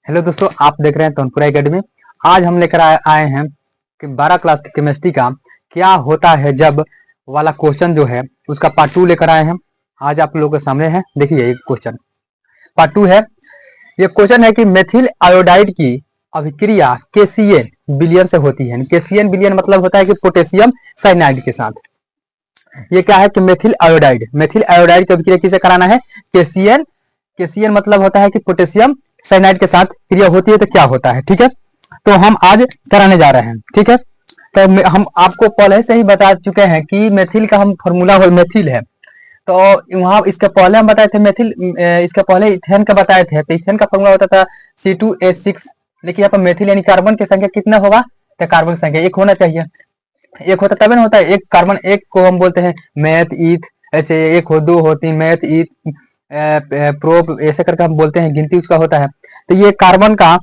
Hello दोस्तों, आप देख रहे हैं तोनपुरा एकेडमी। आज हम लेकर आए हैं कि 12 क्लास की केमिस्ट्री का क्या होता है जब वाला क्वेश्चन जो है उसका पार्ट 2 लेकर आए हैं। आज आप लोगों के सामने है, देखिए ये क्वेश्चन पार्ट 2 है। ये क्वेश्चन है कि मेथिल आयोडाइड की अभिक्रिया केसीएन विलयन से होती है। केसीएन विलयन मतलब होता है कि पोटेशियम साइनाइड के साथ। ये क्या है कि मेथिल आयोडाइड की अभिक्रिया किसे कराना है? केसीएन। केसीएन मतलब होता है कि पोटेशियम साइनाइड के साथ क्रिया होती है तो क्या होता है। ठीक है, तो हम आज कराने जा रहे हैं। ठीक है, तो हम आपको पहले से ही बता चुके हैं कि मेथिल का हम फॉर्मूला मेथिल है, तो वहां इसके पहले हम बताए थे मेथिल, इसके पहले इथेन का बताए थे। तो इथेन का फॉर्मूला होता था C2H6। लेकिन यहाँ पर मेथिल यानी कार्बन की संख्या कितना होगा? तो कार्बन की संख्या एक होना चाहिए। एक होता तभी ना होता है, एक कार्बन एक को हम बोलते हैं मैथ ईथ, ऐसे एक हो दो हो तीन मैथ ईथ प्रोप, ऐसे करके हम बोलते हैं, गिनती उसका होता है। तो ये कार्बन का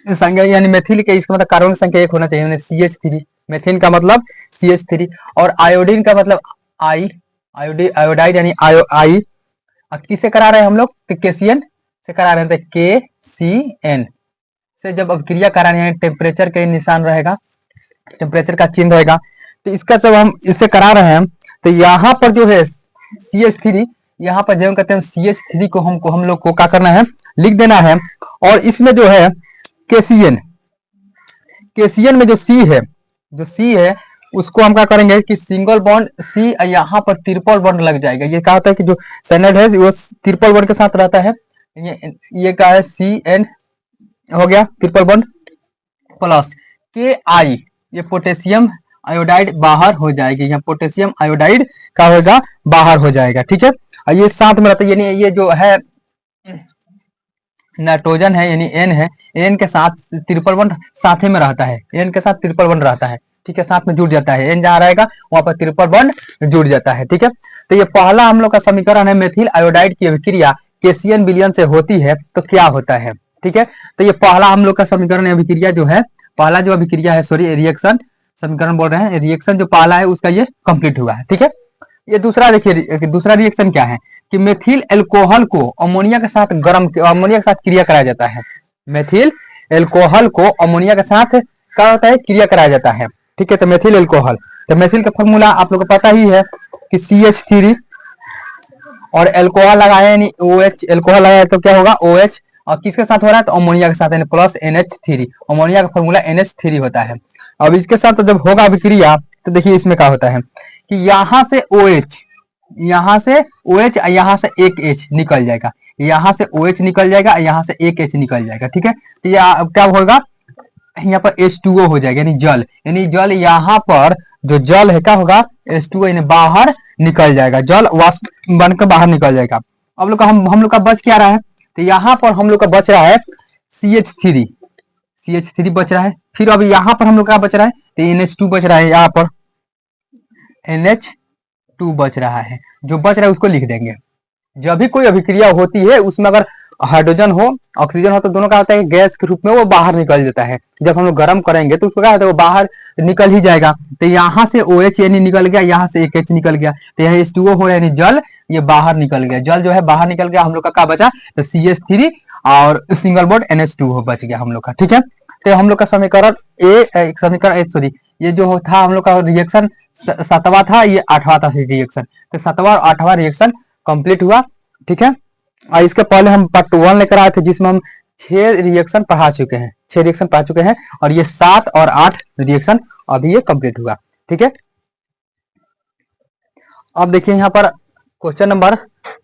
संख्या यानी मेथिल के, इसका मतलब कार्बन की संख्या एक होना चाहिए, CH3। मेथिन का मतलब CH3 और आयोडीन का मतलब आई, आयोडाइड यानी आई। किससे करा रहे हैं हम लोग? केसीएन से करा रहे हैं। तो KCN से जब अभिक्रिया करा रहे हैं, टेम्परेचर के निशान रहेगा, टेम्परेचर का चिन्ह रहेगा, तो इसका जब हम इससे करा रहे हैं तो यहाँ पर जो है CH3, यहाँ पर जब कहते हैं CH3 को हम लोग को क्या करना है? लिख देना है। और इसमें जो है केसीएन, केसीएन में जो C है उसको हम क्या करेंगे कि सिंगल बॉन्ड C, यहाँ पर ट्रिपल बॉन्ड लग जाएगा। ये क्या होता है कि जो साइनाइड है वो ट्रिपल बॉन्ड के साथ रहता है। ये क्या है? CN हो गया ट्रिपल बॉन्ड प्लस KI, ये पोटेशियम आयोडाइड बाहर हो जाएगी। यहाँ पोटेशियम आयोडाइड का होगा बाहर हो जाएगा। ठीक है, और ये साथ में रहता है, यानी ये जो है नाइट्रोजन है यानी N है, N के साथ ट्रिपल बॉन्ड साथ में रहता है, N के साथ ट्रिपल बॉन्ड रहता है। ठीक है, साथ में जुड़ जाता है, N जहाँ रहेगा वहां पर ट्रिपल बॉन्ड जुड़ जाता है। ठीक है, तो ये पहला हम लोग का समीकरण है, मेथिल आयोडाइड की अभिक्रिया केसीएन विलयन से होती है तो क्या होता है। ठीक है, तो ये पहला हम लोग का समीकरण है, अभिक्रिया जो है, पहला जो अभिक्रिया है, सॉरी रिएक्शन, समीकरण बोल रहे हैं, रिएक्शन जो पहला है उसका ये कंप्लीट हुआ है। ठीक है, ये दूसरा देखिए, दूसरा रिएक्शन क्या है कि मेथिल एल्कोहल को अमोनिया के साथ अमोनिया के साथ क्रिया कराया जाता है। मेथिल एल्कोहल को अमोनिया के साथ क्या होता है? क्रिया कराया जाता है। ठीक है, तो मेथिल एल्कोहल, तो मेथिल का फॉर्मूला आप लोग को पता ही है कि CH3 और एल्कोहल लगाए यानी OH, एल्कोहल लगाए तो क्या होगा? OH। और किसके साथ हो रहा है? तो अमोनिया के साथ यानी प्लस NH3। अमोनिया का फॉर्मूला NH3 होता है। अब इसके साथ तो जब होगा अभिक्रिया तो देखिए इसमें क्या होता है कि यहाँ से OH, यहाँ से OH, यहाँ से एक H निकल जाएगा, यहाँ से OH निकल जाएगा, यहाँ से एक H निकल जाएगा। ठीक है, तो यह क्या होगा? यहाँ पर H2O हो जाएगा यानी जल यहाँ पर जो जल है क्या होगा? H2O यानी बाहर निकल जाएगा, जल वाष्प बनकर बाहर निकल जाएगा। अब लोग का हम लोग का बच क्या रहा है? तो यहाँ पर हम लोग का बच रहा है CH3 बच रहा है। फिर अभी यहाँ पर हम लोग का बच रहा है तो NH2 बच रहा है, यहाँ पर NH2 बच रहा है। जो बच रहा है उसको लिख देंगे। जब भी कोई अभिक्रिया होती है उसमें अगर हाइड्रोजन हो ऑक्सीजन हो तो दोनों का होता है गैस के रूप में वो बाहर निकल जाता है। जब हम लोग गर्म करेंगे तो उसको क्या होता है? वो बाहर निकल ही जाएगा। तो यहाँ से OH यानी निकल गया, यहाँ से एक H निकल गया, तो यहाँ H2O हो रहा है यानी जल, ये बाहर निकल गया, जल जो है बाहर निकल गया। हम लोग का क्या बचा? तो CH3 और सिंगल बॉन्ड NH2 बच गया हम लोग का। ठीक है, तो हम लोग का समीकरण सॉरी ये जो था हम लोग का रिएक्शन 7वां था, ये 8वां था रिएक्शन। तो 7वां और 8वां रिएक्शन कंप्लीट हुआ। ठीक है, और इसके पहले हम पार्ट 1 लेकर आए थे जिसमें हम 6 रिएक्शन पढ़ा चुके हैं, 6 रिएक्शन पढ़ा चुके हैं, और ये 7 और 8 रिएक्शन अभी ये कंप्लीट हुआ। ठीक है, अब देखिए यहाँ पर क्वेश्चन नंबर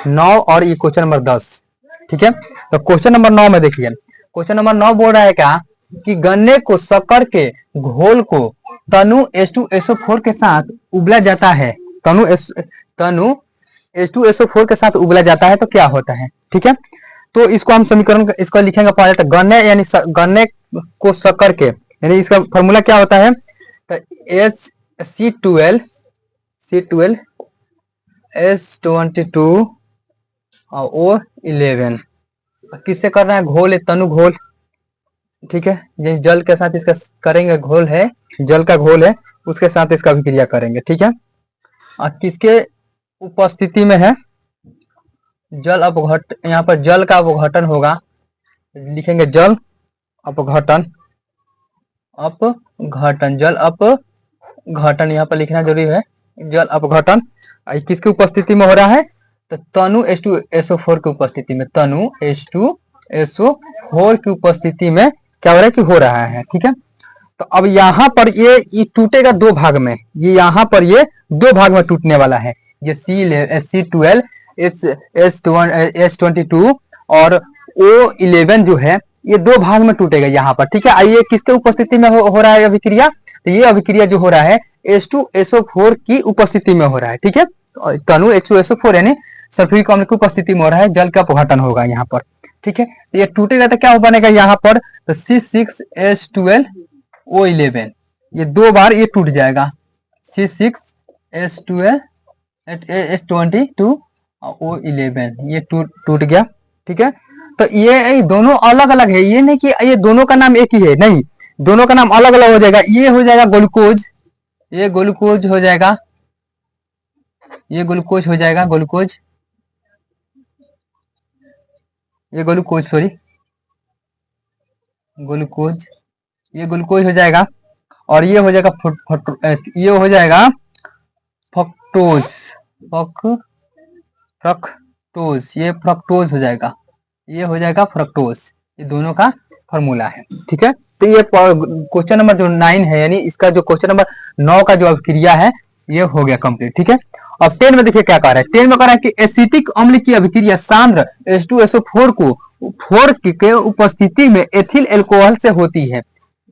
9 और ये क्वेश्चन नंबर 10। ठीक है, तो क्वेश्चन नंबर 9 में देखिए, क्वेश्चन नंबर 9 बोल रहा है क्या कि गन्ने को शक्कर के घोल को तनु H2SO4 के साथ उबला जाता है, तनु H2SO4 के साथ उबला जाता है तो क्या होता है। ठीक है, तो इसको हम समीकरण इसको लिखेंगे पहले। तो गन्ने यानी गन्ने को शक्कर के यानी इसका फॉर्मूला क्या होता है? तो C12 S22 और O11 किससे कर रहे हैं? घोल है, तनु घोल। ठीक है, ये जल के साथ इसका करेंगे, घोल है, जल का घोल है, उसके साथ इसका अभिक्रिया करेंगे। ठीक है, और किसके उपस्थिति में है? जल अपघट, यहाँ पर जल का अपघटन होगा, लिखेंगे जल अपघटन, अपघटन, जल अपघटन यहाँ पर लिखना जरूरी है। जल अपघटन किसकी उपस्थिति में हो रहा है? तो तनु H2SO4 की उपस्थिति में, तनु H2SO4 की उपस्थिति में क्या हो रहा है कि हो रहा है। ठीक है, तो अब यहाँ पर ये टूटेगा दो भाग में, ये यहाँ पर ये दो भाग में टूटने वाला है। ये C12 H22 और O11 जो है ये दो भाग में टूटेगा यहाँ पर। ठीक है, आइए किसके उपस्थिति में हो रहा है अभिक्रिया? तो ये अभिक्रिया जो हो रहा है H2SO4 की उपस्थिति में हो रहा है। ठीक है, तनु H2SO4 यानी सल्फ्यूरिक अम्ल की उपस्थिति में हो रहा है, जल का अपघटन होगा यहाँ पर। ठीक है, तो ये टूटेगा तो क्या बनेगा यहाँ पर? तो C6H12O11 ये दो बार ये टूट जाएगा, C6H22O11 ये टूट गया। ठीक है, तो ये दोनों अलग अलग है, ये नहीं कि ये दोनों का नाम एक ही है, नहीं, दोनों का नाम अलग अलग हो जाएगा। ये हो जाएगा ग्लूकोज, ये ग्लूकोज हो जाएगा, ये ग्लूकोज हो जाएगा, ग्लूकोज, ये ग्लूकोज, सॉरी ग्लूकोज, ये ग्लूकोज हो जाएगा। और ये हो जाएगा ये हो जाएगा फ्रक्टोज, फ्रक्टोज, ये फ्रक्टोज हो जाएगा, ये हो जाएगा फ्रक्टोज। ये दोनों का फॉर्मूला है। ठीक है, तो ये क्वेश्चन नंबर जो 9 है, यानी इसका जो क्वेश्चन नंबर 9 का जो अभिक्रिया है ये हो गया कंप्लीट। ठीक है, अब 10 में देखिए क्या कह रहा है। 10 में कह रहा है कि एसिटिक अम्ल की अभिक्रिया सांद्र H2SO4 को 4 के उपस्थिति में एथिल एल्कोहल से होती है।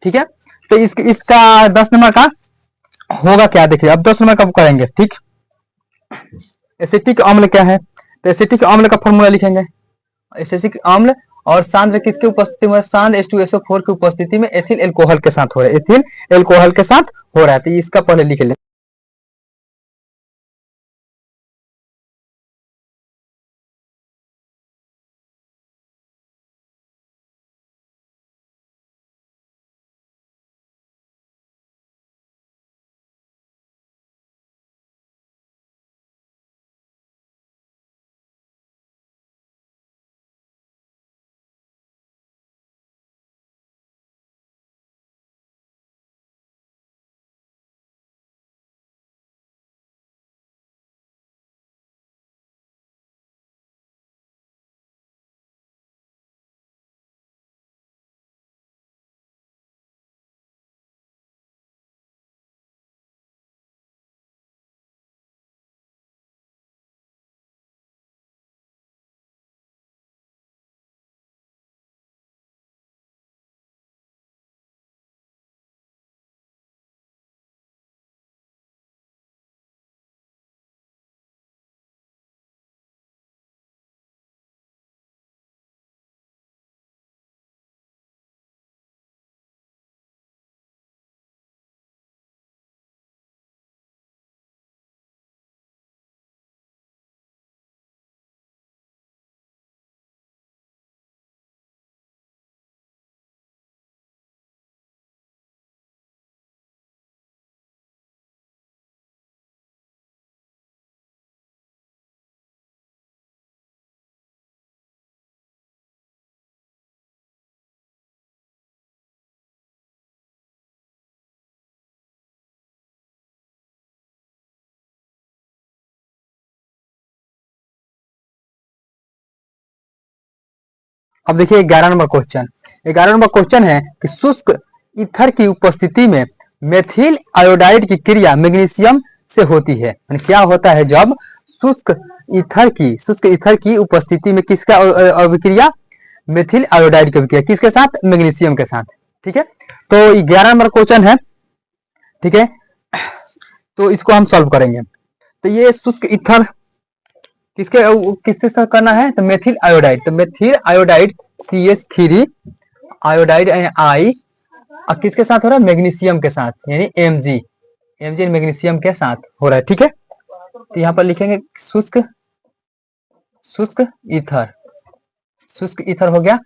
ठीक है, तो इसका 10 नंबर का होगा क्या? देखिए अब 10 नंबर का करेंगे। ठीक, एसिटिक अम्ल क्या है? तो एसिटिक अम्ल का फॉर्मूला लिखेंगे। एसिटिक अम्ल और सांद्र किसके उपस्थिति में? सांद्र H2SO4 की उपस्थिति में एथिल एल्कोहल के साथ हो रहा है, एथिल एल्कोहल के साथ हो रहा है। तो इसका पहले लिख ले। अब देखिए 11 नंबर क्वेश्चन। 11 नंबर क्वेश्चन है कि शुष्क ईथर की उपस्थिति में मेथिल आयोडाइड की क्रिया मैग्नीशियम से होती है। क्या होता है जब शुष्क ईथर की उपस्थिति में किसका अभिक्रिया? मेथिल आयोडाइड की अभिक्रिया, किसके साथ? मैग्नीशियम के साथ। ठीक है, तो 11 नंबर क्वेश्चन है। ठीक है, तो इसको हम सॉल्व करेंगे। तो ये शुष्क ईथर किसके साथ करना है? तो मेथिल आयोडाइड, तो मेथिल आयोडाइड CH3 आयोडाइड आई और किसके साथ हो रहा है? मैग्नीशियम के साथ, यानी Mg मैग्नीशियम के साथ हो रहा है। ठीक है, तो यहाँ पर लिखेंगे शुष्क ईथर हो गया।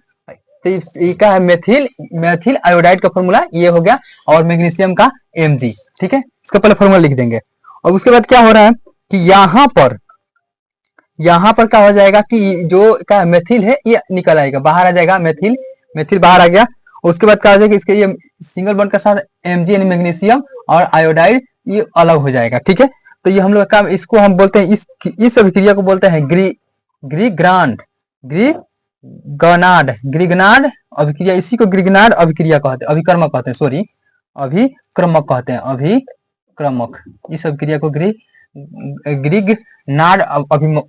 तो ये क्या है? मेथिल आयोडाइड का फॉर्मूला ये हो गया और मैग्नीशियम का Mg। ठीक है, इसका पहले फॉर्मूला लिख देंगे। और उसके बाद क्या हो रहा है कि यहाँ पर क्या हो जाएगा कि जो क्या मेथिल है ये निकल आएगा, बाहर आ जाएगा मेथिल मेथिल बाहर आ गया। उसके बाद क्या हो जाएगा, इसके ये सिंगल बॉन्ड के साथ Mg यानी मैग्नीशियम और आयोडाइड ये अलग हो जाएगा। ठीक है, तो ये हम लोग का, इसको हम बोलते हैं, इस अभिक्रिया को बोलते हैं ग्रिग्नार्ड अभिक्रिया। इसी को ग्रिग्नार्ड अभिक्रिया कहते हैं, अभिकर्मक कहते हैं, सॉरी अभिक्रमक कहते हैं, अभिक्रमक। इस अभिक्रिया को ग्रिग्नार्ड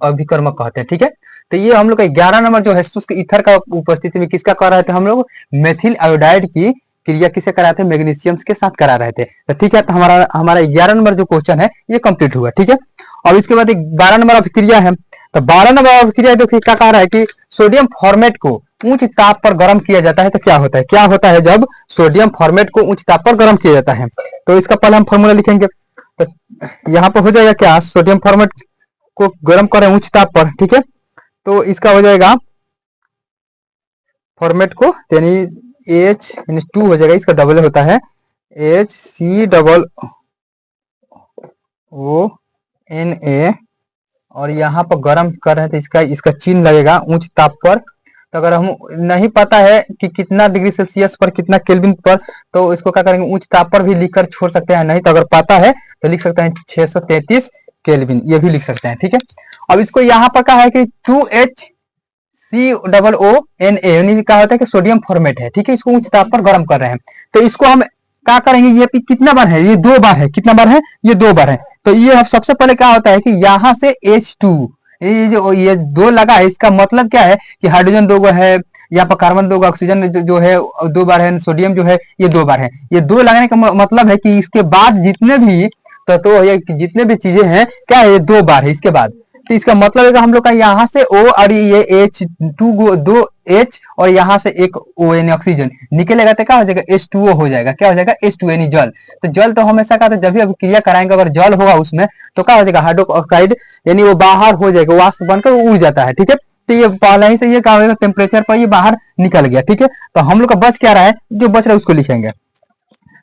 अभिकर्मक कहते हैं। ठीक है, तो ये हम लोग का 11 नंबर जो है शुष्क ईथर का उपस्थिति में किसका कर रहे थे हम लोग, मेथिल आयोडाइड की क्रिया किसे करा थे, मैग्नीशियम के साथ करा रहे थे। तो ठीक है, तो हमारा 11 नंबर जो क्वेश्चन है ये कंप्लीट हुआ। ठीक है, और इसके बाद एक 12 नंबर अभिक्रिया है। तो 12 नंबर अभिक्रिया देखिए क्या कह रहा है कि सोडियम फॉर्मेट को उच्च ताप पर गर्म किया जाता है। तो क्या होता है जब सोडियम फॉर्मेट को उच्च ताप पर गर्म किया जाता है। तो इसका पहले हम फॉर्मूला लिखेंगे। तो यहाँ पर हो जाएगा क्या, सोडियम फॉर्मेट को गर्म करें उच्च ताप पर। ठीक है, तो इसका हो जाएगा फॉर्मेट को यानी H-2 हो जाएगा, इसका डबल होता है HCOONA, और यहाँ पर गर्म कर रहे हैं तो इसका चिन्ह लगेगा उच्च ताप पर। तो अगर हम नहीं पता है कि कितना डिग्री सेल्सियस पर, कितना केल्विन पर, तो इसको क्या करेंगे, उच्च ताप पर भी लिखकर छोड़ सकते हैं। नहीं तो अगर पता है तो लिख सकते हैं 633 केल्विन, ये भी लिख सकते हैं। ठीक है, अब इसको यहाँ पर कहा है कि 2HCOONA यानी क्या होता है कि सोडियम फॉर्मेट है। ठीक है, इसको उच्च ताप पर गर्म कर रहे हैं। तो इसको हम क्या करेंगे, ये कितना बार है, ये 2 बार है। कितना बार है, ये 2 बार है। तो ये अब सबसे पहले क्या होता है कि यहाँ से H2, ये 2 लगा है, इसका मतलब क्या है कि हाइड्रोजन 2 है, यहाँ पर कार्बन 2, ऑक्सीजन जो है 2 बार है, सोडियम जो है ये 2 बार है। ये 2 लगाने का मतलब है कि इसके बाद जितने भी जितने भी चीजें हैं क्या है, ये 2 बार है इसके बाद। तो इसका मतलब है कि हम लोग का यहाँ से O और ये H2 2 H और यहाँ से एक O यानी ऑक्सीजन निकलेगा तो क्या हो जाएगा, H2O हो जाएगा। क्या हो जाएगा, H2O यानी जल। तो जल तो हमेशा का, तो जब भी अभिक्रिया कराएंगे अगर जल होगा उसमें तो क्या हो जाएगा, हाइड्रोक्साइड यानी वो बाहर हो जाएगा, वाष्प बनकर उड़ जाता है। ठीक है, तो ये पहले ही से ये क्या होगा, टेम्परेचर पर ये बाहर निकल गया। ठीक है, तो हम लोग का बच क्या रहा है, जो बच रहा है उसको लिखेंगे।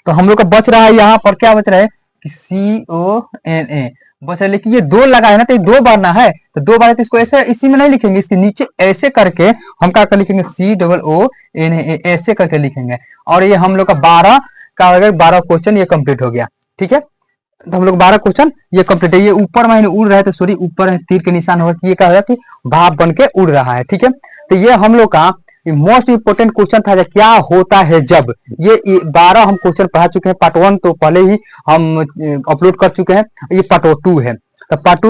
तो हम लोग का बच रहा है, यहाँ पर क्या बच रहा है कि CONA बच रहा है, लेकिन ये 2 लगा है ना, तो ये 2 बार ना है, तो 2 बार है तो इसको ऐसे इसी में नहीं लिखेंगे, इसके नीचे ऐसे करके हम क्या कर लिखेंगे, COONA ऐसे करके लिखेंगे। और ये हम लोग का 12 का हो गया, 12 क्वेश्चन ये कंप्लीट हो गया। ठीक है, तो हम लोग 12 क्वेश्चन ये कंप्लीट है। ये ऊपर में उड़ रहा है तो सॉरी ऊपर तीर के निशान होगा कि ये क्या होगा कि भाप बन के उड़ रहा है। ठीक है, तो ये हम लोग का मोस्ट इंपोर्टेंट क्वेश्चन था, क्या होता है जब। ये 12 हम क्वेश्चन पढ़ा चुके हैं। पार्ट 1 तो पहले ही हम अपलोड कर चुके हैं, ये पार्ट 2 है। तो पार्ट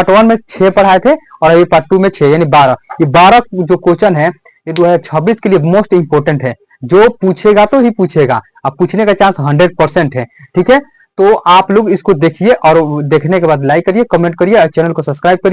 1 में 6 पढ़ाए थे और ये पार्ट 2 में 6 यानी 12। ये 12 जो क्वेश्चन है ये 2026 के लिए मोस्ट इंपोर्टेंट है। जो पूछेगा तो ही पूछेगा, अब पूछने का चांस 100% है। ठीक है, तो आप लोग इसको देखिए और देखने के बाद लाइक करिए, कमेंट करिए और चैनल को सब्सक्राइब करिए।